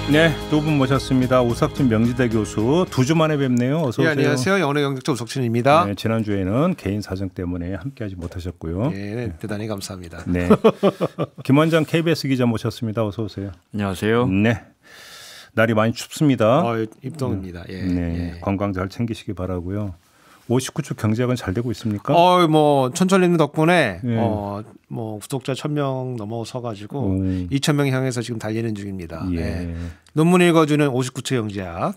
네, 두 분 모셨습니다. 오석진 명지대 교수, 2주 만에 뵙네요. 어서 오세요. 네, 안녕하세요. 영어의 경제학자 오석진입니다. 네, 지난주에는 개인 사정 때문에 함께하지 못하셨고요. 네, 대단히 감사합니다. 네, 김원장 KBS 기자 모셨습니다. 어서 오세요. 안녕하세요. 네, 날이 많이 춥습니다. 입동입니다. 예, 네, 예. 건강 잘 챙기시기 바라고요. 59주 경제학은 잘 되고 있습니까? 뭐 천철님 덕분에 예. 뭐 구독자 1,000명 넘어서 가지고 2,000명 향해서 지금 달리는 중입니다. 예. 예. 논문 읽어주는 59주 경제학.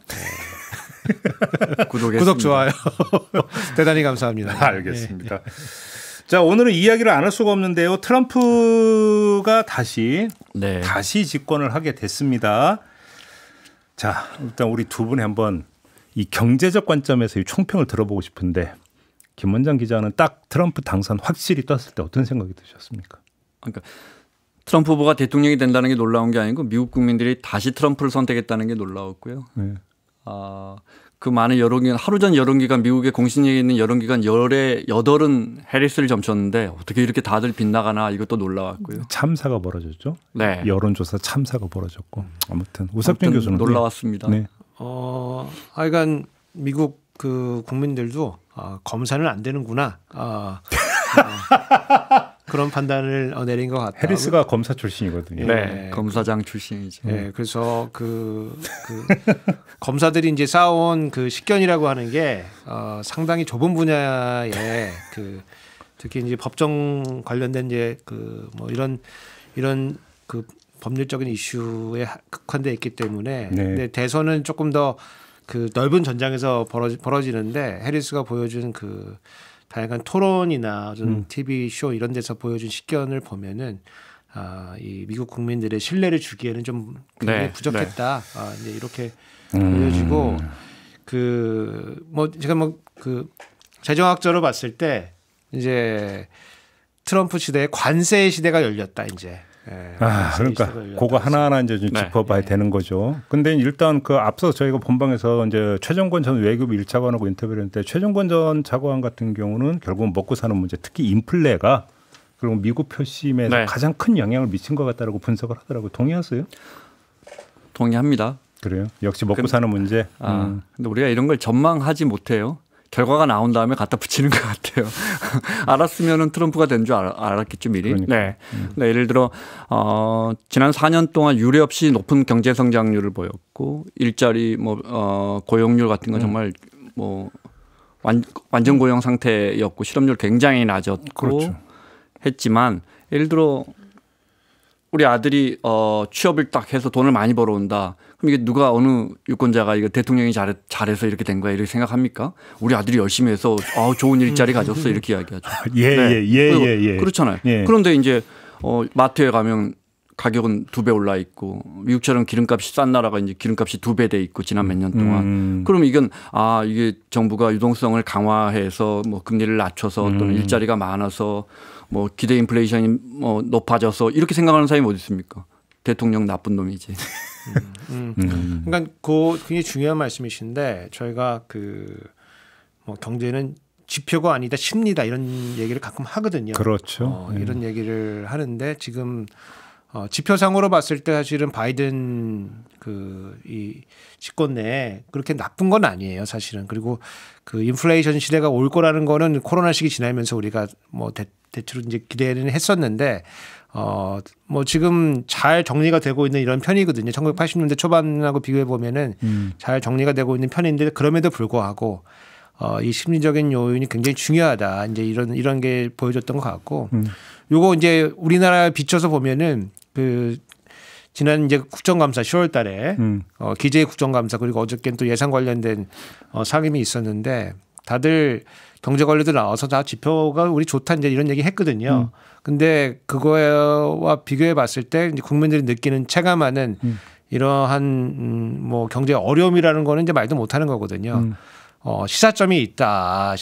예. 구독 좋아요. 대단히 감사합니다. 알겠습니다. 예. 자, 오늘은 이야기를 안 할 수가 없는데요. 트럼프가 다시 집권을 하게 됐습니다. 자, 일단 우리 두 분이 한번 이 경제적 관점에서 이 총평을 들어보고 싶은데, 김원장 기자는 딱 트럼프 당선 확실히 떴을 때 어떤 생각이 드셨습니까? 그러니까 트럼프 후보가 대통령이 된다는 게 놀라운 게 아니고 미국 국민들이 다시 트럼프를 선택했다는 게 놀라웠고요. 네. 그 많은 여론기관, 하루 전 여론기관, 미국의 공신력에 있는 여론기관 8은 해리스를 점쳤는데 어떻게 이렇게 다들 빗나가나, 이것도 놀라웠고요. 참사가 벌어졌죠. 네. 여론조사 참사가 벌어졌고. 아무튼 오석진 교수는 놀라웠습니다. 네. 하여간 미국 그 국민들도 검사는 안 되는구나. 그런 판단을 내린 것 같아요. 해리스가 검사 출신이거든요. 네, 검사장 출신이죠. 네, 그래서 그 검사들이 이제 쌓아온 그 식견이라고 하는 게 상당히 좁은 분야에 특히 이제 법정 관련된 이제 뭐 이런 그 법률적인 이슈에 극한돼 있기 때문에 근데 대선은 조금 더 그 넓은 전장에서 벌어지는데 해리스가 보여준 그 다양한 토론이나 좀 TV 쇼 이런 데서 보여준 식견을 보면은 이 미국 국민들의 신뢰를 주기에는 좀 굉장히 부족했다. 이제 이렇게 보여지고 제가 재정학적으로 봤을 때 이제 트럼프 시대에 관세 시대가 열렸다 이제. 그러니까 그거 하나하나 이제 좀 짚어봐야 되는 거죠. 근데 일단 그 앞서 저희가 본방에서 이제 최정권 전 외교부 1차관하고 인터뷰를 했는데, 최정권 전 차관 같은 경우는 결국은 먹고 사는 문제, 특히 인플레가 그리고 미국 표심에서 가장 큰 영향을 미친 것 같다라고 분석을 하더라고요. 동의하세요? 동의합니다. 그래요? 역시 먹고 사는 문제. 근데 우리가 이런 걸 전망하지 못해요. 결과가 나온 다음에 갖다 붙이는 것 같아요. 알았으면은 트럼프가 된 줄 알았겠죠 미리. 그러니까. 네. 예를 들어 지난 4년 동안 유례 없이 높은 경제 성장률을 보였고, 일자리 고용률 같은 건 정말 완전 고용 상태였고, 실업률 굉장히 낮았고 했지만, 예를 들어 우리 아들이 취업을 딱 해서 돈을 많이 벌어온다. 그럼 이게 누가 어느 유권자가 이거 대통령이 잘해서 이렇게 된 거야 이렇게 생각합니까? 우리 아들이 열심히 해서 좋은 일자리 가졌어 이렇게 이야기하죠. 예. 그렇잖아요. 예. 그런데 이제 마트에 가면 가격은 2배 올라 있고, 미국처럼 기름값이 싼 나라가 이제 기름값이 2배 돼 있고 지난 몇 년 동안. 그럼 이건 이게 정부가 유동성을 강화해서 금리를 낮춰서 또는 일자리가 많아서 기대 인플레이션이 높아져서, 이렇게 생각하는 사람이 어디 있습니까? 대통령 나쁜 놈이지. 그러니까 그 굉장히 중요한 말씀이신데, 저희가 경제는 지표가 아니다 심리다 이런 얘기를 가끔 하거든요. 그렇죠. 이런 얘기를 하는데, 지금 지표상으로 봤을 때 사실은 바이든 이 집권 내에 그렇게 나쁜 건 아니에요, 사실은. 그리고 그 인플레이션 시대가 올 거라는 거는 코로나 시기 지나면서 우리가 대체로 이제 기대는 했었는데, 지금 잘 정리가 되고 있는 이런 편이거든요. 1980년대 초반하고 비교해 보면은 잘 정리가 되고 있는 편인데, 그럼에도 불구하고 이 심리적인 요인이 굉장히 중요하다. 이제 이런 게 보여줬던 것 같고, 요거 이제 우리나라에 비춰서 보면은 지난 이제 국정감사 10월 달에 기재 국정감사, 그리고 어저께는 또 예산 관련된 상임이 있었는데, 다들 경제 관료들 나와서 다 지표가 우리 좋다 이제 이런 얘기 했거든요. 근데 그거와 비교해 봤을 때 이제 국민들이 느끼는 체감하는 이러한 경제 어려움이라는 거는 이제 말도 못 하는 거거든요. 시사점이 있다.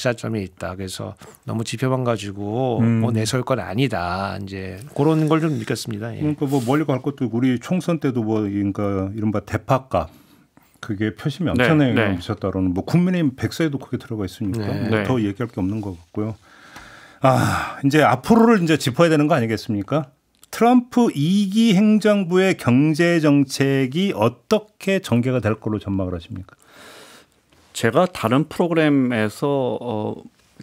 그래서 너무 지표만 가지고 내세울 건 아니다. 이제 그런 걸 좀 느꼈습니다. 예. 그러니까 멀리 갈 것도, 우리 총선 때도 그러니까 이른바 대파값, 그게 표심이 엄청나게 미쳤다라는, 국민의힘 백서에도 그게 들어가 있으니까 더 얘기할 게 없는 것 같고요. 이제 앞으로를 이제 짚어야 되는 거 아니겠습니까? 트럼프 2기 행정부의 경제 정책이 어떻게 전개가 될 걸로 전망을 하십니까? 제가 다른 프로그램에서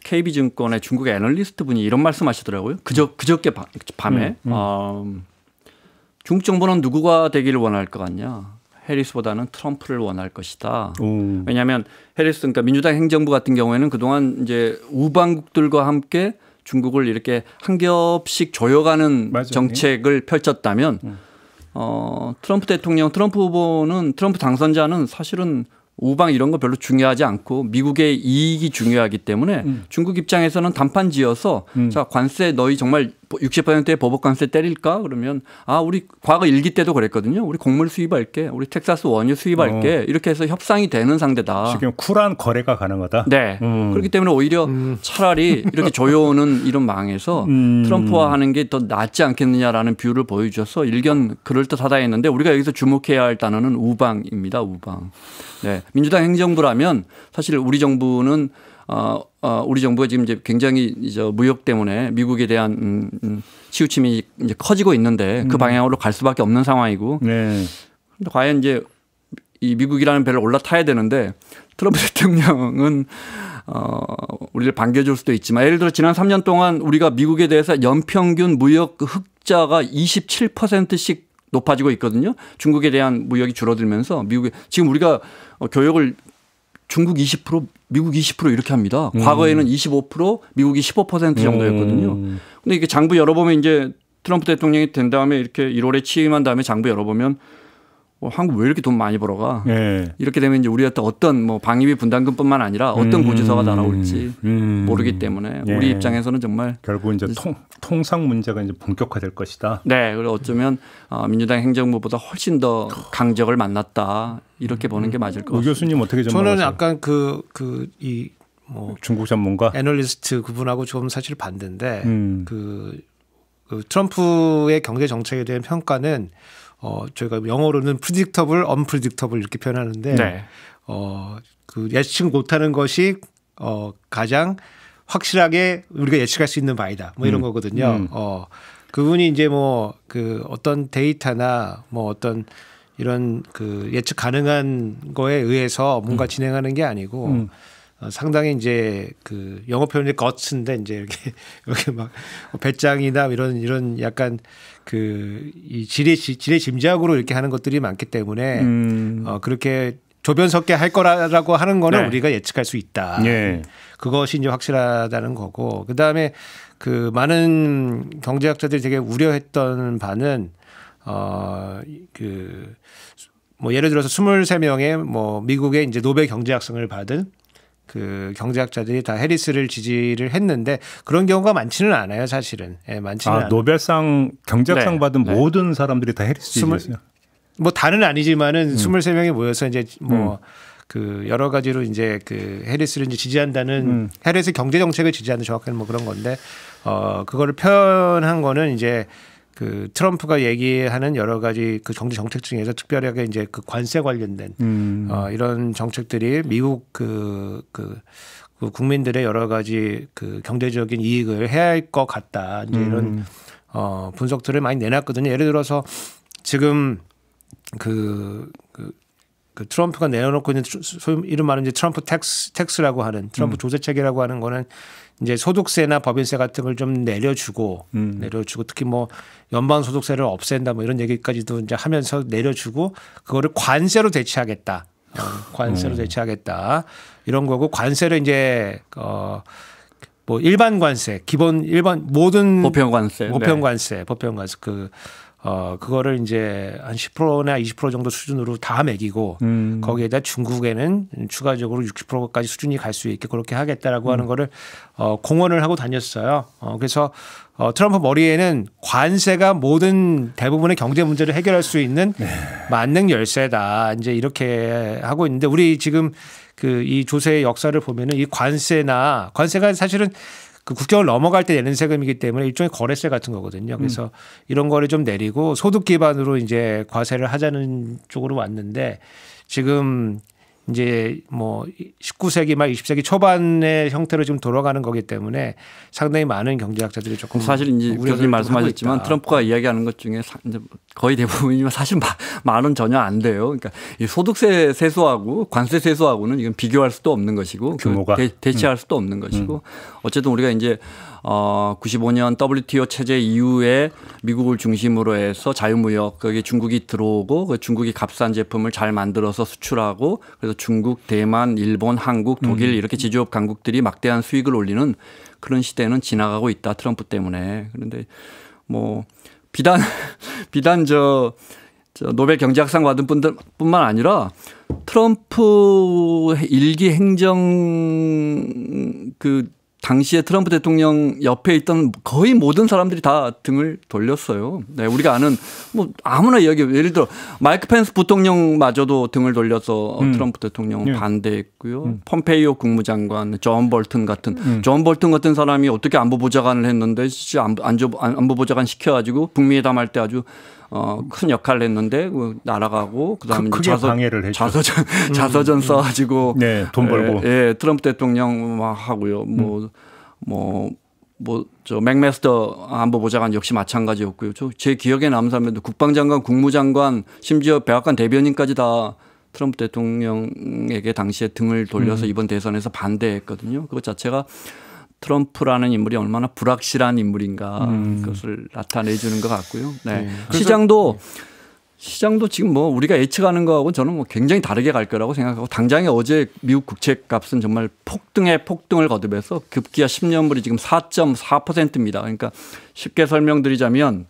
KB증권의 중국의 애널리스트 분이 이런 말씀하시더라고요. 그저께 밤에 중국 정부는 누구가 되기를 원할 것 같냐? 해리스보다는 트럼프를 원할 것이다. 왜냐하면 해리스 그러니까 민주당 행정부 같은 경우에는 그동안 이제 우방국들과 함께 중국을 이렇게 한 겹씩 조여가는 맞아요. 정책을 펼쳤다면 트럼프 대통령, 트럼프 후보는 트럼프 당선자는 사실은 우방 이런 거 별로 중요하지 않고 미국의 이익이 중요하기 때문에 중국 입장에서는 단판 지어서 자 관세 너희 정말 60%의 보복 관세 때릴까? 그러면 우리 과거 1기 때도 그랬거든요. 우리 곡물 수입할게. 우리 텍사스 원유 수입할게. 이렇게 해서 협상이 되는 상대다. 지금 쿨한 거래가 가능하다. 네. 그렇기 때문에 오히려 차라리 이렇게 조여오는 이런 망에서 트럼프와 하는 게 더 낫지 않겠느냐라는 뷰를 보여주셔서 일견 그럴듯하다 했는데 우리가 여기서 주목해야 할 단어는 우방입니다. 우방. 네. 민주당 행정부라면 사실 우리 정부는 우리 정부가 지금 이제 굉장히 이제 무역 때문에 미국에 대한 치우침이 이제 커지고 있는데 그 방향으로 갈 수밖에 없는 상황이고. 네. 근데 과연 이제 이 미국이라는 배를 올라타야 되는데 트럼프 대통령은 우리를 반겨줄 수도 있지만 예를 들어 지난 3년 동안 우리가 미국에 대해서 연평균 무역 흑자가 27%씩 높아지고 있거든요. 중국에 대한 무역이 줄어들면서 미국에 지금 우리가 교역을 중국 20%, 미국 20% 이렇게 합니다. 과거에는 25%, 미국이 15% 정도였거든요. 근데 이게 장부 열어보면 이제 트럼프 대통령이 된 다음에 이렇게 1월에 취임한 다음에 장부 열어보면 한국 왜 이렇게 돈 많이 벌어가? 네. 이렇게 되면 이제 우리가 또 어떤 뭐 방위비 분담금뿐만 아니라 어떤 고지서가 날아올지 모르기 때문에 네. 우리 입장에서는 정말 결국 이제 통상 문제가 이제 본격화될 것이다. 네, 그리고 어쩌면 민주당 행정부보다 훨씬 더 강적을 만났다 이렇게 보는 게 맞을 것 같습니다. 우 교수님 어떻게 전망하세요? 저는 약간 이 뭐 중국 전문가 애널리스트 그분하고 좀 사실 반대인데 그 트럼프의 경제 정책에 대한 평가는. 저희가 영어로는 predictable, unpredictable 이렇게 표현하는데 네. 그 예측 못하는 것이 가장 확실하게 우리가 예측할 수 있는 바이다. 뭐 이런 거거든요. 그분이 이제 뭐 그 어떤 데이터나 뭐 어떤 이런 그 예측 가능한 거에 의해서 뭔가 진행하는 게 아니고 상당히 이제 그 영어 표현이 guts인데 이제 이렇게 막 배짱이나 이런 약간 그 이 지레 짐작으로 이렇게 하는 것들이 많기 때문에 그렇게 조변 섞게 할 거라고 하는 거는 네. 우리가 예측할 수 있다. 네. 그것이 이제 확실하다는 거고 그다음에 그 많은 경제학자들이 되게 우려했던 바는 그 뭐 예를 들어서 23명의 뭐 미국의 이제 노벨 경제학상을 받은 그 경제학자들이 다 해리스를 지지를 했는데 그런 경우가 많지는 않아요, 사실은. 예, 많지는 않아요. 노벨상 경제학상 네. 받은 네. 모든 사람들이 다 해리스 지지했어요. 뭐 다는 아니지만은 23명이 모여서 이제 뭐 그 여러 가지로 이제 그 해리스를 이제 지지한다는 해리스 경제 정책을 지지하는 정확한 뭐 그런 건데 그거를 표현한 거는 이제 그 트럼프가 얘기하는 여러 가지 그 경제 정책 중에서 특별하게 이제 그 관세 관련된 이런 정책들이 미국 그 국민들의 여러 가지 그 경제적인 이익을 해야 할 것 같다. 이제 이런 분석들을 많이 내놨거든요. 예를 들어서 지금 그 트럼프가 내놓고 있는 소위 이름 말하는 이제 트럼프 텍스라고 하는 트럼프 조세책이라고 하는 거는 이제 소득세나 법인세 같은 걸 좀 내려주고 특히 뭐 연방 소득세를 없앤다 뭐 이런 얘기까지도 이제 하면서 내려주고 그거를 관세로 대체하겠다. 관세로 대체하겠다. 이런 거고 관세를 이제 뭐 일반 관세, 일반 모든 보편 관세 그거를 이제 한 10%나 20% 정도 수준으로 다 매기고 거기에다 중국에는 추가적으로 60%까지 수준이 갈 수 있게 그렇게 하겠다라고 하는 거를 공언을 하고 다녔어요. 그래서 트럼프 머리에는 관세가 모든 대부분의 경제 문제를 해결할 수 있는 만능 열쇠다. 이제 이렇게 하고 있는데 우리 지금 그 이 조세의 역사를 보면은 이 관세가 사실은 그 국경을 넘어갈 때 내는 세금이기 때문에 일종의 거래세 같은 거거든요. 그래서 이런 거를 좀 내리고 소득 기반으로 이제 과세를 하자는 쪽으로 왔는데 지금 이제 뭐 19세기 말 20세기 초반의 형태로 지금 돌아가는 거기 때문에 상당히 많은 경제학자들이 조금 사실 이제 교수님 말씀하셨지만 트럼프가 이야기하는 것 중에 거의 대부분이면 사실 말은 전혀 안 돼요. 그러니까 이 소득세 세수하고 관세 세수하고는 이건 비교할 수도 없는 것이고 규모가 대체할 수도 없는 것이고 어쨌든 우리가 이제 95년 WTO 체제 이후에 미국을 중심으로 해서 자유무역 거기에 중국이 들어오고 그 중국이 값싼 제품을 잘 만들어서 수출하고 그래서 중국, 대만, 일본, 한국, 독일 이렇게 제조업 강국들이 막대한 수익을 올리는 그런 시대는 지나가고 있다 트럼프 때문에. 그런데 뭐 비단 저 노벨 경제학상 받은 분들뿐만 아니라 트럼프 일기 행정 그 당시에 트럼프 대통령 옆에 있던 거의 모든 사람들이 다 등을 돌렸어요. 네, 우리가 아는 뭐 아무나 이야기 예를 들어 마이크 펜스 부통령마저도 등을 돌려서 트럼프 대통령 반대했고요. 폼페이오 국무장관, 존 볼튼 같은 사람이 어떻게 안보보좌관을 했는데 진짜 안보보좌관 시켜가지고 북미에 담할 때 아주 큰 역할을 했는데 날아가고 그다음에 자서전 써가지고 네, 돈 벌고 트럼프 대통령 막 하고요. 저 맥메스터 안보보좌관 역시 마찬가지였고요. 제 기억에 남는 사람들도 국방장관, 국무장관, 심지어 백악관 대변인까지 다 트럼프 대통령에게 당시에 등을 돌려서 이번 대선에서 반대했거든요. 그것 자체가 트럼프라는 인물이 얼마나 불확실한 인물인가 그것을 나타내 주는 것 같고요. 네. 시장도 지금 뭐 우리가 예측하는 거하고 저는 뭐 굉장히 다르게 갈 거라고 생각하고 당장에 어제 미국 국채 값은 정말 폭등을 거듭해서 급기야 10년물이 지금 4.4%입니다. 그러니까 쉽게 설명드리자면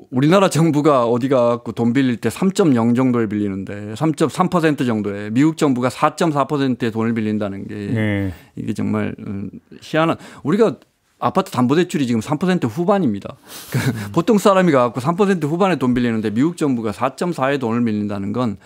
우리나라 정부가 어디 가고 돈 빌릴 때 3.0 정도에 빌리는데 3.3% 정도에 미국 정부가 4.4%의 돈을 빌린다는 게 이게 정말 희한한 우리가 아파트 담보대출이 지금 3% 후반입니다. 그러니까 보통 사람이 가고 3% 후반에 돈 빌리는데 미국 정부가 4.4의 돈을 빌린다는 건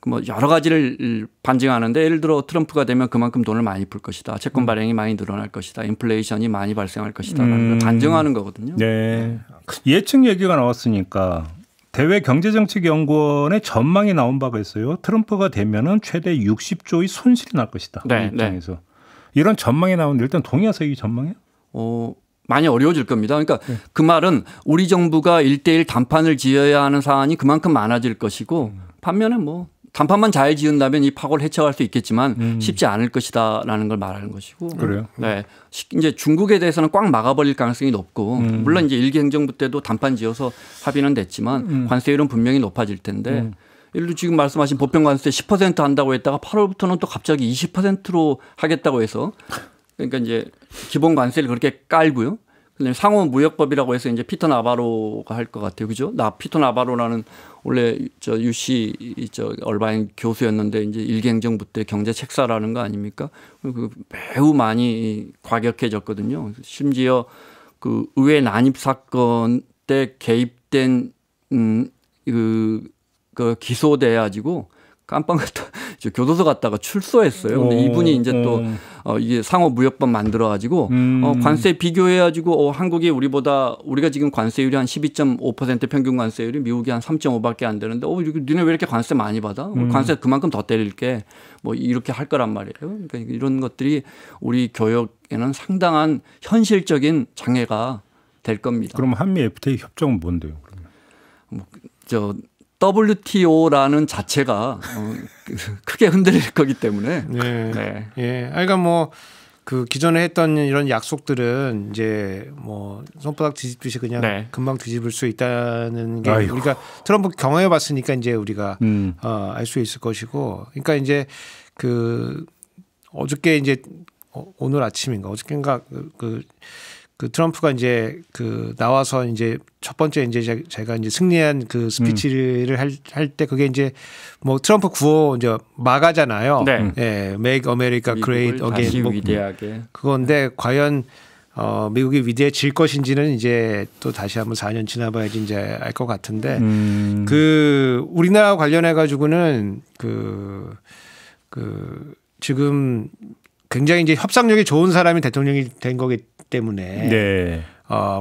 뭐 여러 가지를 반증하는데 예를 들어 트럼프가 되면 그만큼 돈을 많이 풀 것이다. 채권 발행이 많이 늘어날 것이다. 인플레이션이 많이 발생할 것이다. 라는 걸 반증하는 거거든요. 네. 예측 얘기가 나왔으니까 대외경제정책연구원의 전망이 나온 바가 있어요. 트럼프가 되면은 최대 60조의 손실이 날 것이다. 네, 입장에서. 네. 이런 전망이 나오는데 일단 동의하세요, 이 전망이요? 많이 어려워질 겁니다. 그러니까 그 말은 우리 정부가 1대1 단판을 지어야 하는 사안이 그만큼 많아질 것이고 반면에 뭐 단판만 잘 지은다면 이 파고를 헤쳐갈 수 있겠지만 쉽지 않을 것이다라는 걸 말하는 것이고. 그래요? 네. 이제 중국에 대해서는 꽉 막아버릴 가능성이 높고 물론 이제 일기 행정부 때도 단판 지어서 합의는 됐지만 관세율은 분명히 높아질 텐데 예를 들어 지금 말씀하신 보편 관세 10% 한다고 했다가 8월부터는 또 갑자기 20%로 하겠다고 해서 그러니까 이제 기본 관세를 그렇게 깔고요. 그다음에 상호 무역법이라고 해서 이제 피터 나바로가 할 것 같아요. 그죠? 피터 나바로라는 원래 저 UC 얼바인 교수였는데 이제 일기 행정부 때 경제 책사라는 거 아닙니까? 매우 많이 과격해졌거든요. 심지어 그 의회 난입 사건 때 개입된 그 기소돼 가지고 깜빵 갔다 교도소 갔다가 출소했어요. 근데 이분이 이제 또 이게 상호 무역법 만들어 가지고 관세 비교해 가지고 한국이 우리가 지금 관세율이 한 12.5% 평균 관세율이 미국이 한 3.5밖에 안 되는데 니네 왜 이렇게 관세 많이 받아? 관세 그만큼 더 때릴게. 뭐 이렇게 할 거란 말이에요. 그러니까 이런 것들이 우리 교역에는 상당한 현실적인 장애가 될 겁니다. 그럼 한미 FTA 협정은 뭔데요? WTO라는 자체가 크게 흔들릴 거기 때문에. 네. 예. 그러니까 뭐 그 기존에 했던 이런 약속들은 이제 뭐 손바닥 뒤집듯이 그냥 금방 뒤집을 수 있다는 게 우리가 트럼프 경험해 봤으니까 이제 우리가 알 수 있을 것이고. 그러니까 이제 그 어저께 이제 오늘 아침인가 어저께인가 그 트럼프가 이제 그 나와서 이제 첫 번째 이제 제가 이제 승리한 그 스피치를 할 때 그게 이제 뭐 트럼프 구호 이제 마가잖아요. 네. 예, Make America Great Again. 다시 위대하게. 그건데 과연 미국이 위대해질 것인지는 이제 또 다시 한번 4년 지나봐야지 이제 알 것 같은데 그 우리나라 관련해 가지고는 그 지금 굉장히 이제 협상력이 좋은 사람이 대통령이 된 거기 때문에 네.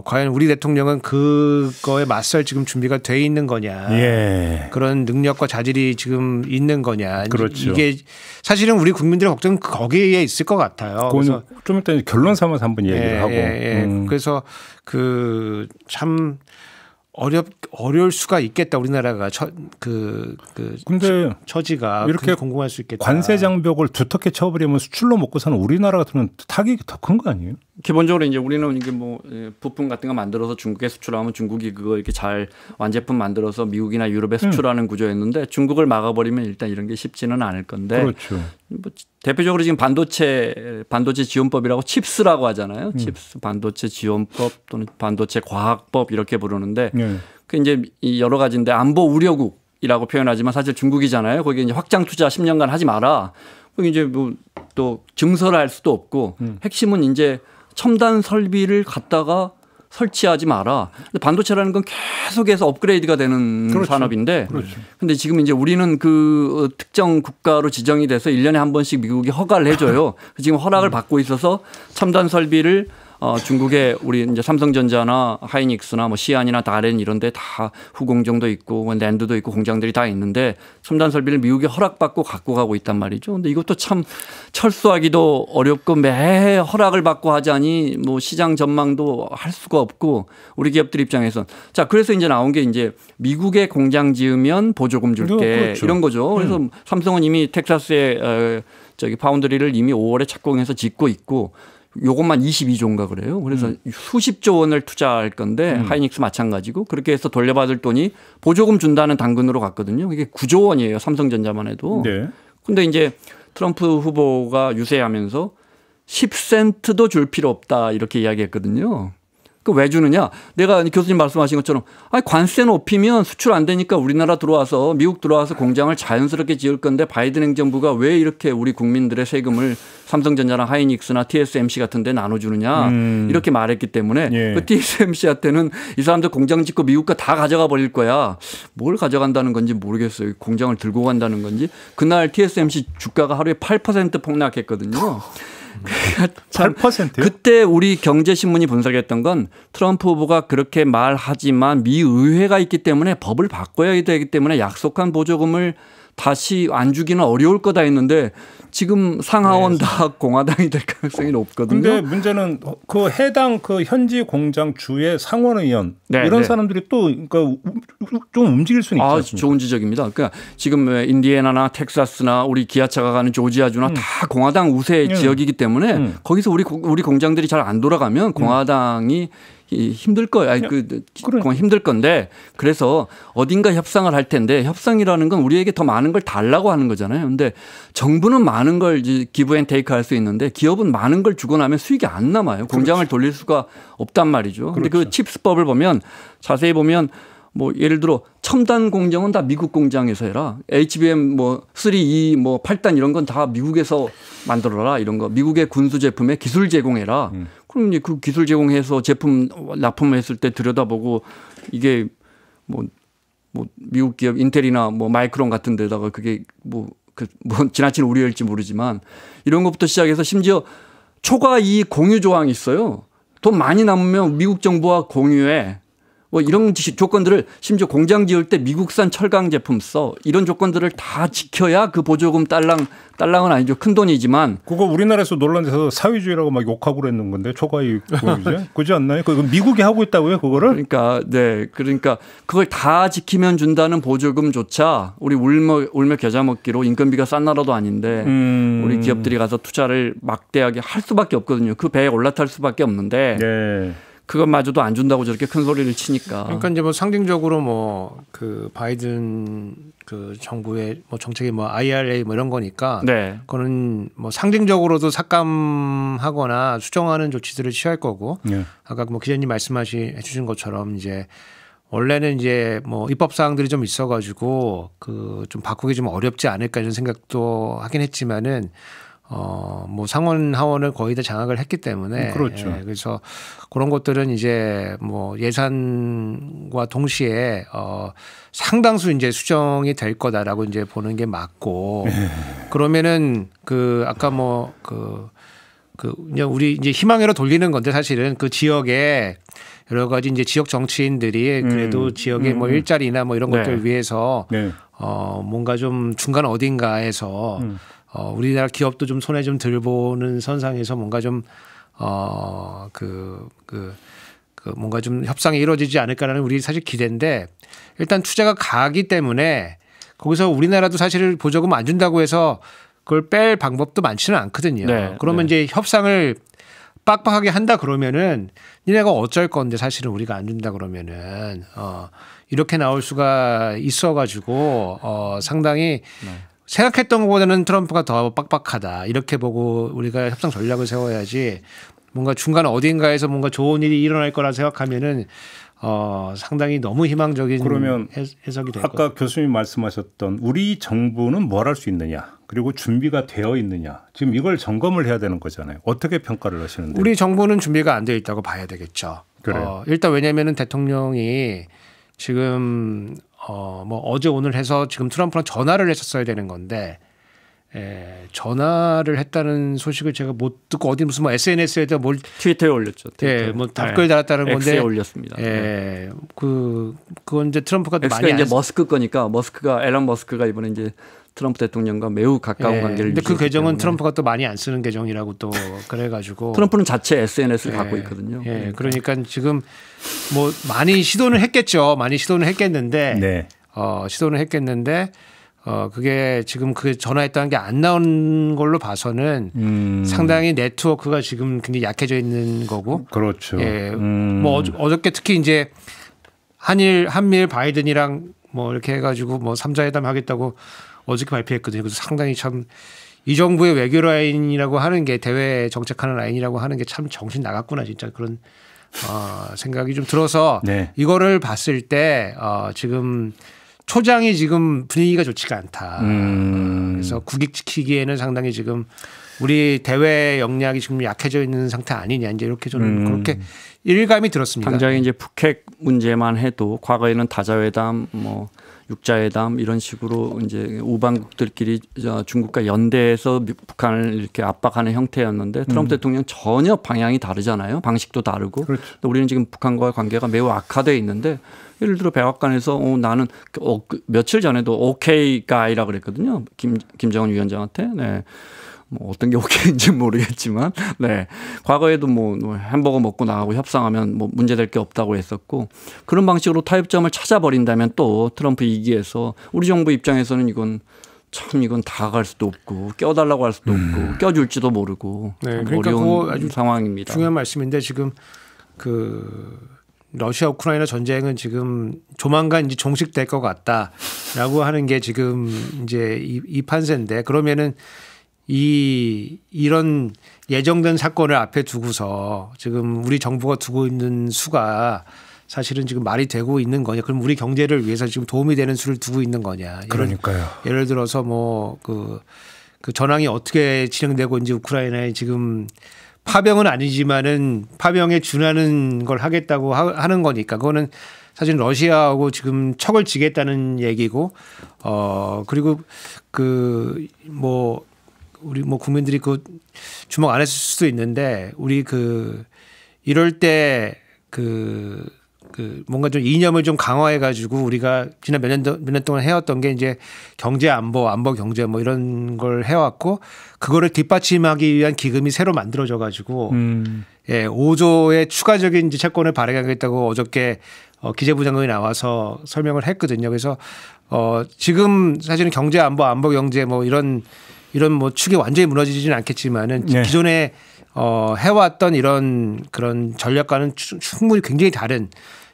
과연 우리 대통령은 그거에 맞설 지금 준비가 돼 있는 거냐. 예. 그런 능력과 자질이 지금 있는 거냐. 그렇죠. 이게 사실은 우리 국민들의 걱정은 거기에 있을 것 같아요. 그래서 좀 이따 결론 삼아서 한번 얘기를 하고. 그래서 참 어려울 수가 있겠다. 우리나라가 근데 처지가 이렇게 궁금할 수 있겠다. 관세 장벽을 두텁게 쳐버리면 수출로 먹고 사는 우리나라 같으면 타격이 더 큰 거 아니에요? 기본적으로 이제 우리는 이게 뭐 부품 같은 거 만들어서 중국에 수출하면 중국이 그거 이렇게 잘 완제품 만들어서 미국이나 유럽에 수출하는 구조였는데 중국을 막아버리면 일단 이런 게 쉽지는 않을 건데. 그렇죠. 뭐 대표적으로 지금 반도체 지원법이라고 칩스라고 하잖아요. 칩스 반도체 지원법 또는 반도체 과학법 이렇게 부르는데 그 이제 여러 가지인데 안보 우려국이라고 표현하지만 사실 중국이잖아요. 거기에 이제 확장 투자 10년간 하지 마라. 거기 이제 뭐 또 증설할 수도 없고 핵심은 이제 첨단 설비를 갖다가 설치하지 마라. 근데 반도체라는 건 계속해서 업그레이드가 되는 그렇죠. 산업인데 그렇죠. 근데 지금 이제 우리는 그 특정 국가로 지정이 돼서 1년에 한 번씩 미국이 허가를 해줘요. 지금 허락을 받고 있어서 첨단 설비를 중국의 우리 이제 삼성전자나 하이닉스나 뭐 시안이나 다렌 이런 데 다 후공정도 있고 뭐 낸드도 있고 공장들이 다 있는데 첨단 설비를 미국에 허락받고 갖고 가고 있단 말이죠. 근데 이것도 참 철수하기도 어렵고 매해 허락을 받고 하자니 뭐 시장 전망도 할 수가 없고 우리 기업들 입장에선 자 그래서 이제 나온 게 이제 미국에 공장 지으면 보조금 줄게 그렇죠. 이런 거죠. 그래서 삼성은 이미 텍사스에 파운드리를 이미 5월에 착공해서 짓고 있고 요것만 22조인가 그래요. 그래서 수십조 원을 투자할 건데 하이닉스 마찬가지고 그렇게 해서 돌려받을 돈이 보조금 준다는 당근으로 갔거든요. 이게 9조 원이에요. 삼성전자만 해도. 네. 근데 이제 트럼프 후보가 유세하면서 10센트도 줄 필요 없다 이렇게 이야기했거든요. 그 왜 주느냐? 내가 교수님 말씀하신 것처럼 관세 높이면 수출 안 되니까 우리나라 들어와서 미국 들어와서 공장을 자연스럽게 지을 건데 바이든 행정부가 왜 이렇게 우리 국민들의 세금을 삼성전자나 하이닉스나 TSMC 같은 데 나눠주느냐 이렇게 말했기 때문에 예. 그 TSMC한테는 이 사람들 공장 짓고 미국 거 다 가져가 버릴 거야. 뭘 가져간다는 건지 모르겠어요. 공장을 들고 간다는 건지. 그날 TSMC 주가가 하루에 8% 폭락했거든요. 8%요? 그때 우리 경제신문이 분석했던 건 트럼프 후보가 그렇게 말하지만 미 의회가 있기 때문에 법을 바꿔야 되기 때문에 약속한 보조금을 다시 안 주기는 어려울 거다 했는데 지금 상하원 다 공화당이 될 가능성이 높거든요. 그런데 문제는 그 해당 그 현지 공장 주의 상원의원 네, 이런 네. 사람들이 또 그러니까 좀 움직일 수는 있지 않습니까? 좋은 지적입니다. 그러니까 지금 인디애나나 텍사스나 우리 기아차가 가는 조지아주나 다 공화당 우세 지역이기 때문에 거기서 우리 공장들이 잘 안 돌아가면 공화당이 힘들 거예요. 힘들 건데 그래서 어딘가 협상을 할 텐데 협상이라는 건 우리에게 더 많은 걸 달라고 하는 거잖아요. 근데 정부는 많은 걸 기브 앤 테이크 할 수 있는데 기업은 많은 걸 주고 나면 수익이 안 남아요. 공장을 그렇죠. 돌릴 수가 없단 말이죠. 그런데 그렇죠. 그 칩스법을 보면 자세히 보면 뭐 예를 들어 첨단 공정은 다 미국 공장에서 해라. HBM 뭐 3, 2, 뭐 8단 이런 건 다 미국에서 만들어라. 이런 거. 미국의 군수 제품에 기술 제공해라. 그럼 이제 그 기술 제공해서 제품 납품을 했을 때 들여다보고 이게 뭐 미국 기업 인텔이나 뭐 마이크론 같은 데다가 그게 뭐 지나친 우려일지 모르지만 이런 것부터 시작해서 심지어 초과 이익 공유 조항이 있어요. 돈 많이 남으면 미국 정부와 공유해. 뭐 이런 조건들을 심지어 공장 지을 때 미국산 철강 제품 써. 이런 조건들을 다 지켜야 그 보조금 딸랑은 아니죠. 큰 돈이지만. 그거 우리나라에서 논란돼서 사회주의라고 막 욕하고 그랬는 건데 초과이익 공유제. 그렇지 않나요? 그건 미국이 하고 있다고요, 그거를? 그러니까 네. 그러니까 그걸 다 지키면 준다는 보조금조차 우리 울며 겨자 먹기로 인건비가 싼 나라도 아닌데 우리 기업들이 가서 투자를 막대하게 할 수밖에 없거든요. 그 배에 올라탈 수밖에 없는데. 네. 그것마저도 안 준다고 저렇게 큰 소리를 치니까. 그러니까 이제 뭐 상징적으로 뭐 그 바이든 그 정부의 뭐 정책이 뭐 IRA 뭐 이런 거니까. 네. 그거는 뭐 상징적으로도 삭감하거나 수정하는 조치들을 취할 거고. 네. 아까 뭐 기자님 말씀해 주신 것처럼 이제 원래는 이제 뭐 입법 사항들이 좀 있어가지고 그 좀 바꾸기 좀 어렵지 않을까 이런 생각도 하긴 했지만은. 뭐 상원 하원을 거의 다 장악을 했기 때문에 그렇죠. 예, 그래서 그런 것들은 이제 뭐 예산과 동시에 상당수 이제 수정이 될 거다라고 이제 보는 게 맞고 그러면은 그 아까 뭐 그 그냥 우리 이제 희망으로 돌리는 건데 사실은 그 지역에 여러 가지 이제 지역 정치인들이 그래도 지역의 뭐 일자리나 뭐 이런 것들 위해서 뭔가 좀 중간 어딘가에서 우리나라 기업도 좀 손에 좀 들보는 선상에서 뭔가 좀 뭔가 좀 협상이 이루어지지 않을까라는 우리 사실 기대인데 일단 투자가 가기 때문에 거기서 우리나라도 사실 보조금 안 준다고 해서 그걸 뺄 방법도 많지는 않거든요. 네, 그러면 이제 협상을 빡빡하게 한다 그러면은 니네가 어쩔 건데 사실은 우리가 안 준다 그러면은 이렇게 나올 수가 있어가지고 상당히 생각했던 것보다는 트럼프가 더 빡빡하다 이렇게 보고 우리가 협상 전략을 세워야지 뭔가 중간 어딘가에서 뭔가 좋은 일이 일어날 거라 생각하면은 상당히 너무 희망적인 그러면 해석이 될 아까 거예요. 교수님 말씀하셨던 우리 정부는 뭘 할 수 있느냐 그리고 준비가 되어 있느냐 지금 이걸 점검을 해야 되는 거잖아요. 어떻게 평가를 하시는데? 우리 정부는 준비가 안 돼 있다고 봐야 되겠죠. 그래요. 일단 왜냐하면은 대통령이 지금 뭐 어제 오늘 해서 지금 트럼프랑 전화를 했었어야 되는 건데 전화를 했다는 소식을 제가 못 듣고 어디 무슨 뭐 SNS에다 뭘 트위터에 올렸죠. 예, 뭐 답글 달았다는 건데 X에 올렸습니다. 예, 그건 이제 트럼프가 X가 많이 이제 머스크 거니까 앨런 머스크가 이번에 이제 트럼프 대통령과 매우 가까운 관계를 근데 그 유지했기 계정은 때문에. 트럼프가 또 많이 안 쓰는 계정이라고 또 그래가지고 트럼프는 자체 SNS를 갖고 있거든요. 예, 그러니까 지금 뭐 많이 시도는 했겠죠. 많이 시도는 했겠는데 네. 시도는 했겠는데 그게 지금 그 전화했다는 게 안 나온 걸로 봐서는 상당히 네트워크가 지금 굉장히 약해져 있는 거고. 그렇죠. 예, 뭐 어저께 특히 이제 한미일 바이든이랑 뭐 이렇게 해가지고 뭐 3자회담 하겠다고 어저께 발표했거든요. 그래서 상당히 참 이 정부의 외교 라인이라고 하는 게 대외 정책하는 라인이라고 하는 게 참 정신 나갔구나 진짜 그런 생각이 좀 들어서 네. 이거를 봤을 때 지금 초장이 지금 분위기가 좋지가 않다. 그래서 국익지키기에는 상당히 지금 우리 대외 역량이 지금 약해져 있는 상태 아니냐 이제 이렇게 저는 그렇게 일감이 들었습니다. 당장에 이제 북핵 문제만 해도 과거에는 다자회담, 뭐 육자회담 이런 식으로 이제 우방국들끼리 중국과 연대해서 북한을 이렇게 압박하는 형태였는데 트럼프 대통령 전혀 방향이 다르잖아요. 방식도 다르고. 그렇죠. 우리는 지금 북한과의 관계가 매우 악화되어 있는데 예를 들어 백악관에서 나는 며칠 전에도 오케이 가이라고 그랬거든요. 김정은 위원장한테. 네. 뭐 어떤 게 오케이인지 모르겠지만, 네. 과거에도 뭐 햄버거 먹고 나가고 협상하면 뭐 문제될 게 없다고 했었고 그런 방식으로 타협점을 찾아버린다면 또 트럼프 2기에서 우리 정부 입장에서는 이건 다가갈 수도 없고 껴달라고 할 수도 없고 껴줄지도 모르고 네, 그러니까 어려운 아주 상황입니다. 중요한 말씀인데 지금 러시아 우크라이나 전쟁은 지금 조만간 이제 종식될 것 같다라고 하는 게 지금 이제 이 판세인데 그러면은 이런 예정된 사건을 앞에 두고서 지금 우리 정부가 두고 있는 수가 사실은 지금 말이 되고 있는 거냐? 그럼 우리 경제를 위해서 지금 도움이 되는 수를 두고 있는 거냐? 그러니까요. 예를 들어서 뭐 그 전황이 어떻게 진행되고 있는지 우크라이나에 지금 파병은 아니지만은 파병에 준하는 걸 하겠다고 하는 거니까 그거는 사실 러시아하고 지금 척을 지겠다는 얘기고 그리고 우리 뭐 국민들이 그 주목 안 했을 수도 있는데 우리 이럴 때 뭔가 좀 이념을 좀 강화해 가지고 우리가 지난 몇 년 동안 해왔던 게 이제 경제 안보 경제 뭐 이런 걸 해왔고 그거를 뒷받침하기 위한 기금이 새로 만들어져 가지고 5조의 추가적인 이제 채권을 발행하겠다고 어저께 기재부 장관이 나와서 설명을 했거든요. 그래서 지금 사실은 경제 안보 경제 뭐 이런 뭐 축이 완전히 무너지지는 않겠지만은 네. 기존에 해왔던 이런 그런 전략과는 충분히 굉장히 다른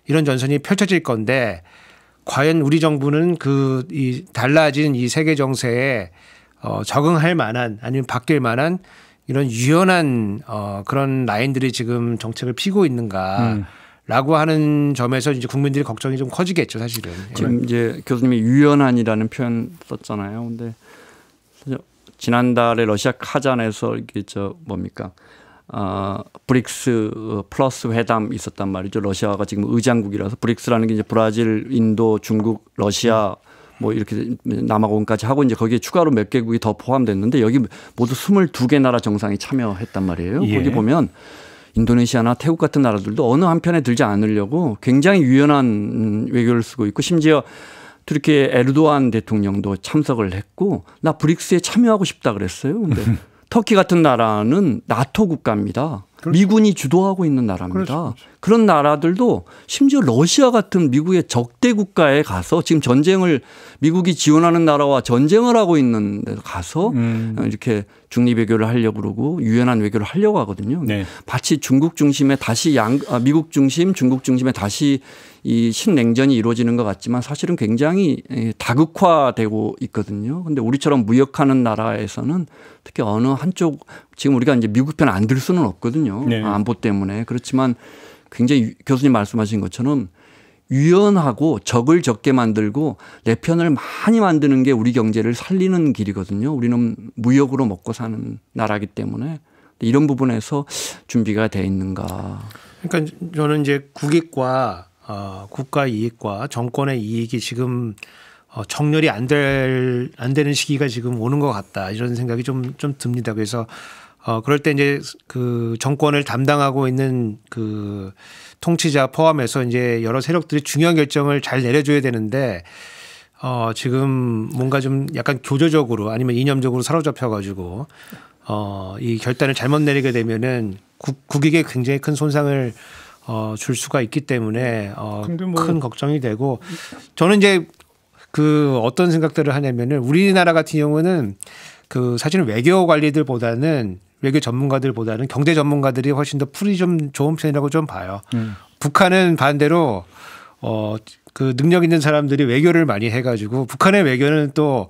이런 전선이 펼쳐질 건데 과연 우리 정부는 이 달라진 이 세계 정세에 적응할 만한 아니면 바뀔 만한 이런 유연한 그런 라인들이 지금 정책을 피고 있는가라고 하는 점에서 이제 국민들이 걱정이 좀 커지겠죠, 사실은. 지금 이제 교수님이 유연한이라는 표현 썼잖아요. 근데 지난달에 러시아 카잔에서 이게 브릭스 플러스 회담 있었단 말이죠. 러시아가 지금 의장국이라서 브릭스라는 게 이제 브라질, 인도, 중국, 러시아 뭐 이렇게 남아공까지 하고 이제 거기에 추가로 몇 개국이 더 포함됐는데 여기 모두 22개 나라 정상이 참여했단 말이에요. 예. 거기 보면 인도네시아나 태국 같은 나라들도 어느 한편에 들지 않으려고 굉장히 유연한 외교를 쓰고 있고 심지어 투르키의 에르도안 대통령도 참석을 했고 나 브릭스에 참여하고 싶다 그랬어요. 근데 터키 같은 나라는 나토 국가입니다. 그렇죠. 미군이 주도하고 있는 나라입니다. 그렇죠. 그런 나라들도 심지어 러시아 같은 미국의 적대 국가에 가서 지금 전쟁을 미국이 지원하는 나라와 전쟁을 하고 있는 데 가서 이렇게 중립 외교를 하려고 그러고 유연한 외교를 하려고 하거든요. 네. 마치 중국 중심에 다시 미국 중심, 중국 중심에 다시 이 신냉전이 이루어지는 것 같지만 사실은 굉장히 다극화되고 있거든요. 그런데 우리처럼 무역하는 나라에서는 특히 어느 한쪽 지금 우리가 이제 미국 편 안 들 수는 없거든요. 네. 안보 때문에. 그렇지만 굉장히 교수님 말씀하신 것처럼 유연하고 적을 적게 만들고 내 편을 많이 만드는 게 우리 경제를 살리는 길이거든요. 우리는 무역으로 먹고 사는 나라이기 때문에 이런 부분에서 준비가 돼 있는가. 그러니까 저는 이제 국익과 국가 이익과 정권의 이익이 지금 정렬이 안 되는 시기가 지금 오는 것 같다 이런 생각이 좀 듭니다. 그래서 그럴 때 이제 그 정권을 담당하고 있는 그 통치자 포함해서 이제 여러 세력들이 중요한 결정을 잘 내려줘야 되는데 지금 뭔가 좀 약간 교조적으로 아니면 이념적으로 사로잡혀 가지고 이 결단을 잘못 내리게 되면은 국익에 굉장히 큰 손상을 줄 수가 있기 때문에 큰 걱정이 되고 저는 이제 그 어떤 생각들을 하냐면은 우리나라 같은 경우는 그 사실은 외교 관리들보다는 외교 전문가들보다는 경제 전문가들이 훨씬 더 풀이 좀 좋은 편이라고 좀 봐요. 북한은 반대로 그 능력 있는 사람들이 외교를 많이 해가지고 북한의 외교는 또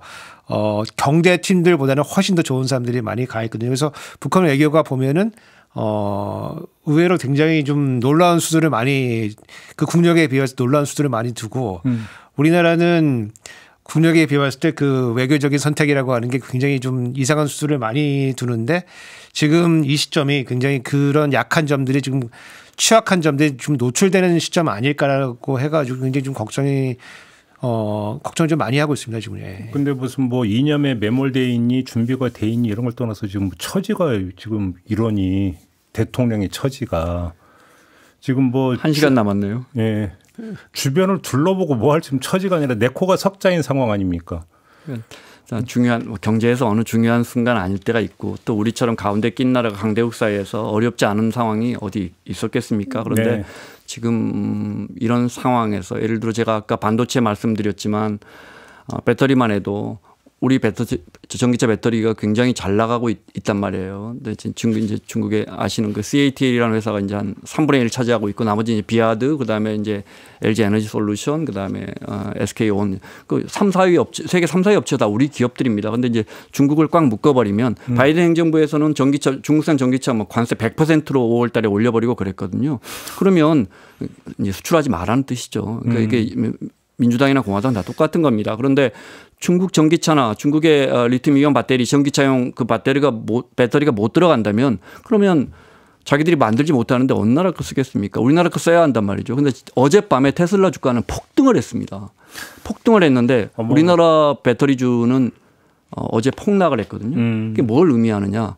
경제팀들보다는 훨씬 더 좋은 사람들이 많이 가 있거든요. 그래서 북한 외교가 보면은 의외로 굉장히 좀 놀라운 수준을 많이 그 국력에 비해서 놀라운 수준을 많이 두고 우리나라는 국력에 비했을 때 그 외교적인 선택이라고 하는 게 굉장히 좀 이상한 수준을 많이 두는데 지금 이 시점이 굉장히 그런 약한 점들이 지금 취약한 점들이 좀 노출되는 시점 아닐까라고 해가지고 굉장히 좀 걱정을 좀 많이 하고 있습니다 지금. 근데 무슨 뭐 이념에 매몰돼 있니 준비가 돼 있니 이런 걸 떠나서 지금 처지가 지금 이러니 대통령의 처지가 지금 뭐 1시간 남았네요. 예. 주변을 둘러보고 뭐 할 지금 처지가 아니라 내 코가 석자인 상황 아닙니까? 중요한 경제에서 어느 중요한 순간 아닐 때가 있고 또 우리처럼 가운데 낀 나라가 강대국 사이에서 어렵지 않은 상황이 어디 있었겠습니까? 그런데 네. 지금 이런 상황에서 예를 들어 제가 아까 반도체 말씀드렸지만 배터리만 해도 우리 전기차 배터리가 굉장히 잘 나가고 있단 말이에요. 근데 이제 중국에 아시는 그 CATL이라는 회사가 이제 한 3분의 1을 차지하고 있고 나머지 이제 비아드, 그다음에 이제 LG 에너지 솔루션, 그다음에 SK온 그 3, 4위 업체, 세계 3, 4위 업체가 다 우리 기업들입니다. 근데 이제 중국을 꽉 묶어버리면 바이든 행정부에서는 전기차 중국산 전기차 뭐 관세 100%로 5월 달에 올려버리고 그랬거든요. 그러면 이제 수출하지 말라는 뜻이죠. 그러니까 이게 민주당이나 공화당 다 똑같은 겁니다. 그런데 중국 전기차나 중국의 리튬이온 배터리 전기차용 그 배터리가 못 들어간다면 그러면 자기들이 만들지 못하는데 어느 나라 거 쓰겠습니까? 우리나라 거 써야 한단 말이죠. 그런데 어젯밤에 테슬라 주가는 폭등을 했습니다. 폭등을 했는데 우리나라 배터리주는 어제 폭락을 했거든요. 그게 뭘 의미하느냐.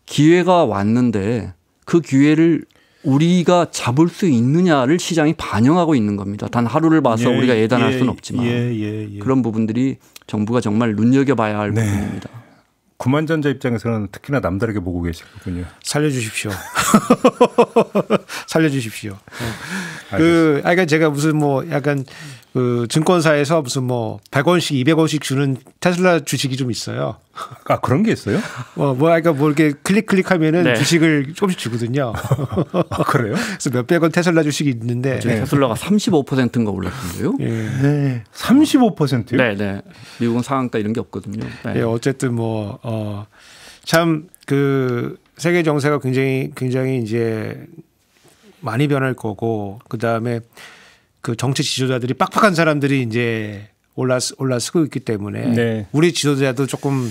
기회가 왔는데 그 기회를 우리가 잡을 수 있느냐를 시장이 반영하고 있는 겁니다. 단 하루를 봐서 우리가 예단할 수는 없지만 그런 부분들이 정부가 정말 눈여겨봐야 할 부분입니다. 구만전자 입장에서는 특히나 남다르게 보고 계시군요. 살려주십시오. 살려주십시오. 그러니까 제가 무슨 뭐 약간 그 증권사에서 무슨 뭐 100원씩 200원씩 주는 테슬라 주식이 좀 있어요. 아 그런 게 있어요? 그러니까 뭐 이렇게 클릭하면은 네. 주식을 조금씩 주거든요. 아, 그래요? 그래서 몇백 원 테슬라 주식이 있는데 테슬라가 35%인가 올랐던데요? 네. 35%요? 네. 미국은 상한가 이런 게 없거든요. 네. 네, 어쨌든 뭐 참 그 세계 정세가 굉장히 이제 많이 변할 거고 그 다음에 그 정치 지도자들이 빡빡한 사람들이 이제 올라서고 있기 때문에 네. 우리 지도자도 조금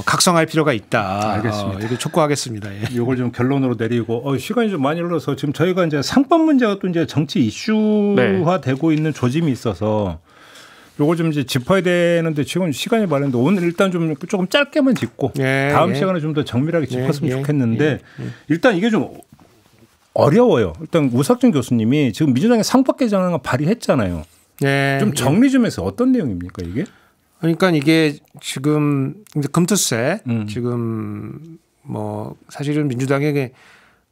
각성할 필요가 있다. 알겠습니다. 이거 촉구하겠습니다. 예. 이걸 좀 결론으로 내리고 시간이 좀 많이 흘러서 지금 저희가 이제 상법 문제가 또 이제 정치 이슈화되고 있는 조짐이 있어서 요거 좀 이제 짚어야 되는데 지금 시간이 많은데 오늘 일단 좀 조금 짧게만 짚고 다음 시간에 좀 더 정밀하게 짚었으면 좋겠는데 일단 이게 좀 어려워요. 일단 우석준 교수님이 지금 민주당의 상법 개정안을 발의했잖아요. 좀 정리 좀 해서 어떤 내용입니까 이게? 그러니까 이게 지금 금투세 지금 뭐 사실은 민주당에게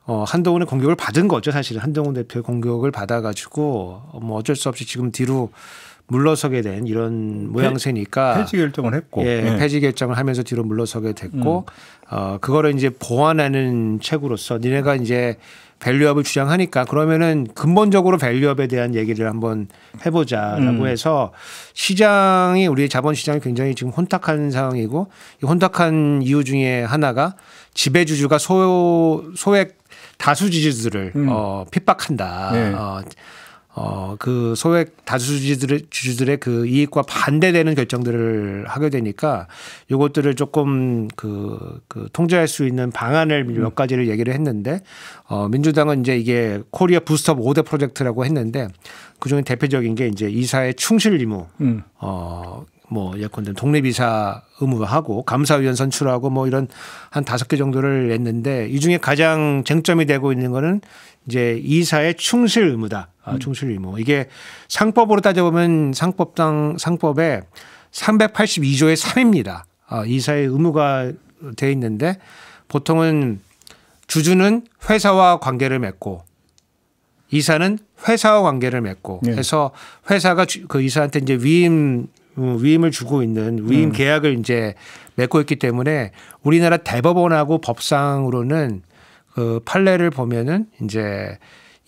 한동훈의 공격을 받은 거죠. 사실은 한동훈 대표의 공격을 받아가지고 뭐 어쩔 수 없이 지금 뒤로 물러서게 된 이런 모양새니까 폐지 결정을 했고 폐지 결정을 하면서 뒤로 물러서게 됐고 그거를 이제 보완하는 책으로서 니네가 이제 밸류업을 주장하니까 그러면은 근본적으로 밸류업에 대한 얘기를 한번 해보자라고 해서 시장이 우리의 자본시장이 굉장히 지금 혼탁한 상황이고 이 혼탁한 이유 중에 하나가 지배주주가 소액 다수주주들을 핍박한다. 그 소액 다수주주들의 그 이익과 반대되는 결정들을 하게 되니까 이것들을 조금 그 통제할 수 있는 방안을 몇 가지를 얘기를 했는데 민주당은 이제 이게 코리아 부스트업 5대 프로젝트라고 했는데 그중에 대표적인 게 이제 이사의 충실 의무 뭐 예컨대 독립이사 의무하고 감사위원 선출하고 뭐 이런 한 5개 정도를 냈는데 이 중에 가장 쟁점이 되고 있는 거는 이제 이사의 충실 의무다. 충실 의무. 이게 상법으로 따져보면 상법에 382조의 3입니다. 이사의 의무가 돼 있는데 보통은 주주는 회사와 관계를 맺고 이사는 회사와 관계를 맺고 해서 회사가 그 이사한테 이제 위임을 주고 있는 위임 계약을 이제 맺고 있기 때문에 우리나라 대법원하고 법상으로는 그 판례를 보면은 이제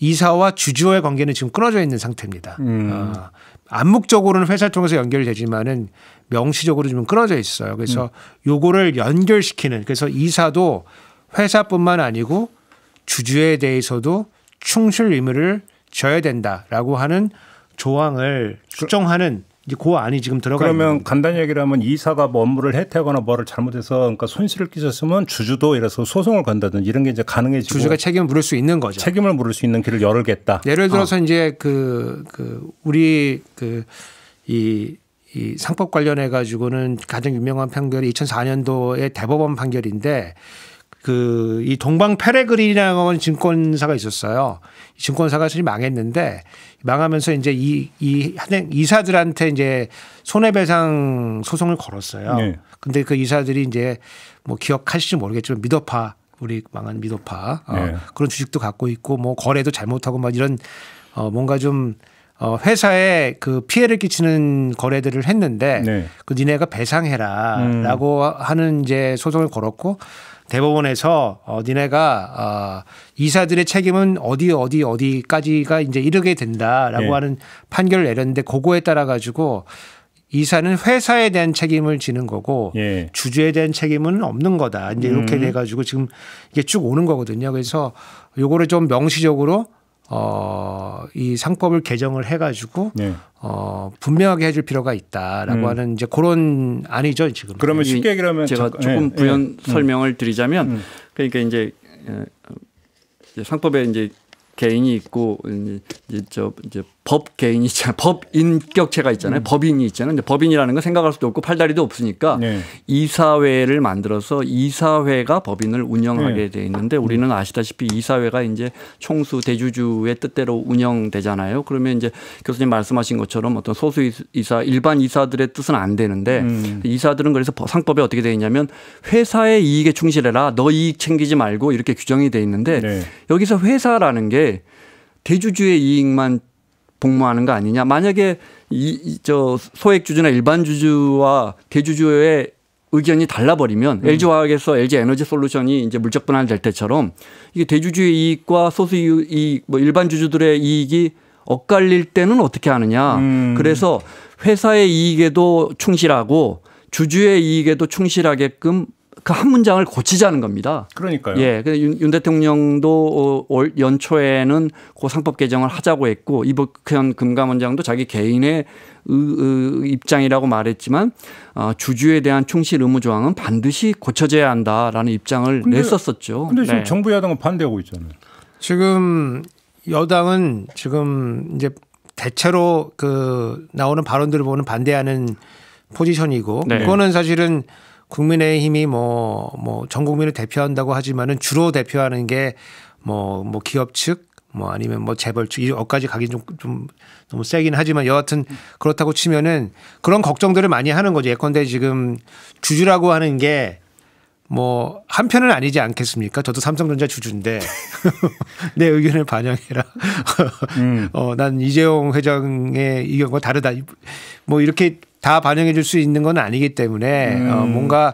이사와 주주와의 관계는 지금 끊어져 있는 상태입니다. 암묵적으로는 회사를 통해서 연결되지만은 명시적으로 지금 끊어져 있어요. 그래서 요거를 연결시키는 그래서 이사도 회사뿐만 아니고 주주에 대해서도 충실 의무를 져야 된다라고 하는 조항을 수정하는 이제 그 안이 지금 들어가 있는 그러면 간단히 얘기를 하면 이사가 뭐 업무를 해태하거나 뭐를 잘못해서 그러니까 손실을 끼쳤으면 주주도 이래서 소송을 건다든지 이런 게 이제 가능해지고 주주가 책임을 물을 수 있는 거죠. 책임을 물을 수 있는 길을 열겠다. 예를 들어서 이제 우리 이 상법 관련해 가지고는 가장 유명한 판결이 2004년도의 대법원 판결인데 이 동방 페레그린이라는 건 증권사가 있었어요. 이 증권사가 사실 망했는데 망하면서 이제 이사들한테 이제 손해배상 소송을 걸었어요. 근데 그 이사들이 이제 뭐 기억하실지 모르겠지만 미더파 우리 망한 미더파 그런 주식도 갖고 있고 뭐 거래도 잘못하고 막 이런 뭔가 좀 회사에 그 피해를 끼치는 거래들을 했는데 그 니네가 배상해라라고 하는 이제 소송을 걸었고 대법원에서 니네가 이사들의 책임은 어디까지가 이제 이르게 된다라고 하는 판결을 내렸는데 그거에 따라 가지고 이사는 회사에 대한 책임을 지는 거고 주주에 대한 책임은 없는 거다. 이제 이렇게 돼 가지고 지금 이게 쭉 오는 거거든요. 그래서 요거를 좀 명시적으로 이 상법을 개정을 해가지고 분명하게 해줄 필요가 있다라고 하는 이제 그런 안이죠 지금. 그러면 쉽게 얘기하면 제가 조금 부연 설명을 드리자면 그러니까 이제 상법에 이제 개인이 있고 이제 법 개인이 있잖아요. 법 인격체가 있잖아요. 법인이 있잖아요. 근데 법인이라는 건 생각할 수도 없고 팔다리도 없으니까 이사회를 만들어서 이사회가 법인을 운영하게 돼 있는데 우리는 아시다시피 이사회가 이제 총수 대주주의 뜻대로 운영되잖아요. 그러면 이제 교수님 말씀하신 것처럼 어떤 소수 이사 일반 이사들의 뜻은 안 되는데 이사들은 그래서 상법에 어떻게 돼 있냐면 회사의 이익에 충실해라. 너 이익 챙기지 말고 이렇게 규정이 돼 있는데 여기서 회사라는 게 대주주의 이익만 복무하는 거 아니냐. 만약에 저 소액 주주나 일반 주주와 대주주의 의견이 달라버리면 LG화학에서 LG에너지솔루션이 이제 물적 분할될 때처럼 이게 대주주의 이익과 소수 이익 뭐 일반 주주들의 이익이 엇갈릴 때는 어떻게 하느냐. 그래서 회사의 이익에도 충실하고 주주의 이익에도 충실하게끔 그 한 문장을 고치자는 겁니다. 그러니까요. 예, 윤 대통령도 올 연초에는 그 상법 개정을 하자고 했고 이복현 금감원장도 자기 개인의 입장이라고 말했지만 주주에 대한 충실 의무 조항은 반드시 고쳐져야 한다라는 입장을 냈었었죠. 그런데 지금 정부 야당은 반대하고 있잖아요. 지금 여당은 지금 이제 대체로 그 나오는 발언들을 보는 반대하는 포지션이고 그거는 사실은 국민의힘이 뭐 전 국민을 대표한다고 하지만은 주로 대표하는 게 뭐 기업 측 뭐 아니면 뭐 재벌 측 여기까지 가긴 좀 너무 세긴 하지만 여하튼 그렇다고 치면은 그런 걱정들을 많이 하는 거죠. 예컨대 지금 주주라고 하는 게 뭐 한편은 아니지 않겠습니까? 저도 삼성전자 주주인데 내 의견을 반영해라. 난 이재용 회장의 의견과 다르다. 뭐 이렇게 다 반영해 줄 수 있는 건 아니기 때문에 뭔가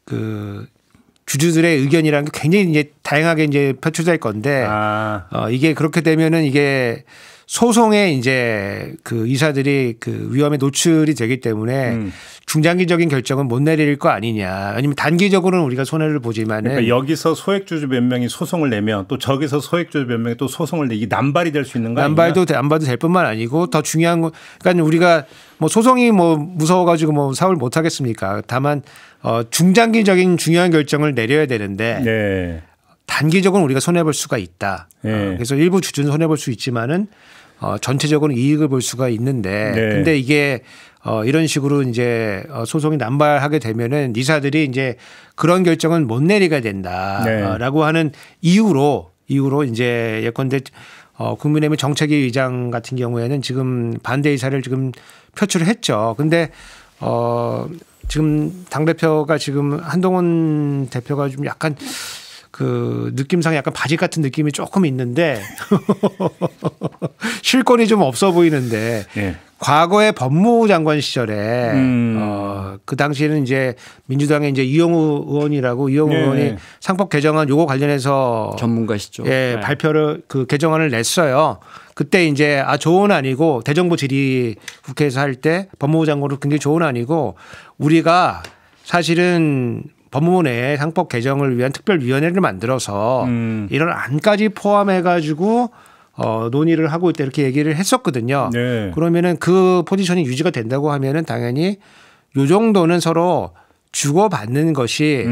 그 주주들의 의견이라는 게 굉장히 이제 다양하게 이제 표출될 건데 이게 그렇게 되면은 이게 소송에 이제 그 이사들이 그 위험에 노출이 되기 때문에 중장기적인 결정은 못 내릴 거 아니냐. 아니면 단기적으로는 우리가 손해를 보지만은 그러니까 여기서 소액주주 몇 명이 소송을 내면 또 저기서 소액주주 몇 명이 또 소송을 내기 남발이 될 수 있는 거 아니냐. 남발도 될 뿐만 아니고 더 중요한 거 그러니까 우리가 뭐 소송이 뭐 무서워가지고 뭐 사업을 못 하겠습니까? 다만 중장기적인 중요한 결정을 내려야 되는데 네. 단기적으로는 우리가 손해볼 수가 있다. 네. 그래서 일부 주주는 손해볼 수 있지만은 전체적으로는 이익을 볼 수가 있는데 근데 이게 이런 식으로 이제 소송이 남발하게 되면은 이사들이 이제 그런 결정은 못 내리게 된다라고 하는 이유로 이제 예컨대 국민의힘 정책위 의장 같은 경우에는 지금 반대 의사를 지금 표출을 했죠. 근데 지금 당대표가 지금 한동훈 대표가 좀 약간 그 느낌상 약간 바지 같은 느낌이 조금 있는데 실권이 좀 없어 보이는데 과거에 법무부 장관 시절에 그 당시에는 이제 민주당의 이제 이용우 의원이라고 이용우 의원이 상법 개정안 요거 관련해서 전문가시죠. 발표를 그 개정안을 냈어요. 그때 이제 좋은 아니고 대정부 질의 국회에서 할 때 법무부 장관으로 굉장히 좋은 아니고 우리가 사실은 법무부 내에 상법 개정을 위한 특별위원회를 만들어서 이런 안까지 포함해 가지고 논의를 하고 있다 이렇게 얘기를 했었거든요. 네. 그러면은 그 포지션이 유지가 된다고 하면은 당연히 요 정도는 서로 주고받는 것이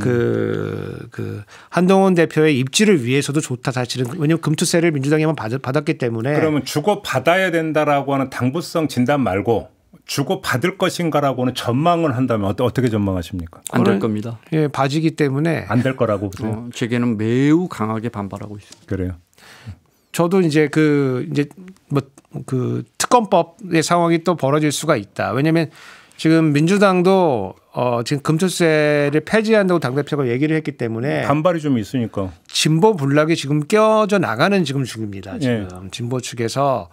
그 한동훈 대표의 입지를 위해서도 좋다 사실은. 왜냐하면 금투세를 민주당이만 받았기 때문에. 그러면 주고받아야 된다라고 하는 당부성 진단 말고 주고받을 것인가라고는 전망을 한다면 어떻게 전망하십니까? 안 될 겁니다. 예, 바지기 때문에 안 될 거라고 보세요. 제게는 매우 강하게 반발하고 있습니다. 그래요. 저도 이제 그 특검법의 상황이 또 벌어질 수가 있다. 왜냐하면 지금 민주당도 지금 금투세를 폐지한다고 당대표가 얘기를 했기 때문에 반발이 좀 있으니까 진보 분락이 지금 껴져 나가는 지금 중입니다. 지금 진보 측에서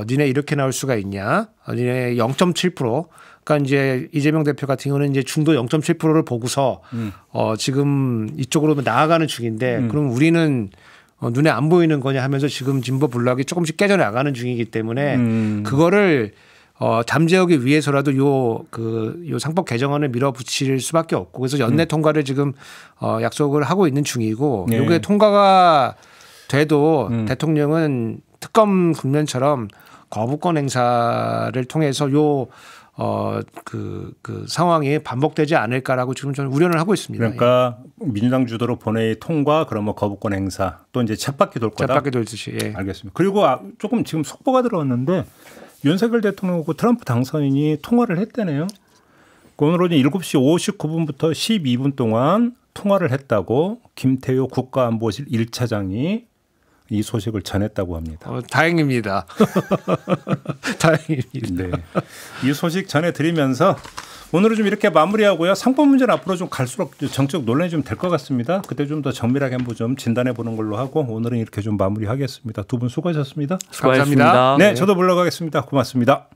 니네 이렇게 나올 수가 있냐? 니네 0.7%. 그러니까 이제 이재명 대표 같은 경우는 이제 중도 0.7%를 보고서 지금 이쪽으로 나아가는 중인데 그럼 우리는 눈에 안 보이는 거냐 하면서 지금 진보 분락이 조금씩 깨져 나가는 중이기 때문에 그거를 잠재우기 위해서라도 요 상법 개정안을 밀어붙일 수밖에 없고 그래서 연내 통과를 지금 약속을 하고 있는 중이고 이게 통과가 돼도 대통령은 특검 국면처럼 거부권 행사를 통해서 그 상황이 반복되지 않을까라고 지금 저는 우려를 하고 있습니다. 그러니까 민주당 주도로 본회의 통과 그러면 거부권 행사 또 이제 쳇바퀴 돌 거다. 쳇바퀴 돌듯이. 예. 알겠습니다. 그리고 조금 지금 속보가 들어왔는데 윤석열 대통령하고 트럼프 당선인이 통화를 했다네요. 오늘 오전 7시 59분부터 12분 동안 통화를 했다고 김태효 국가안보실 1차장이 이 소식을 전했다고 합니다. 다행입니다. 다행입니다. 네. 이 소식 전해드리면서 오늘은 좀 이렇게 마무리하고요. 상법 문제는 앞으로 좀 갈수록 정책 논란이 좀 될 것 같습니다. 그때 좀 더 정밀하게 한번 좀 진단해 보는 걸로 하고 오늘은 이렇게 좀 마무리하겠습니다. 두 분 수고하셨습니다. 수고하셨습니다. 네, 저도 물러가겠습니다. 고맙습니다.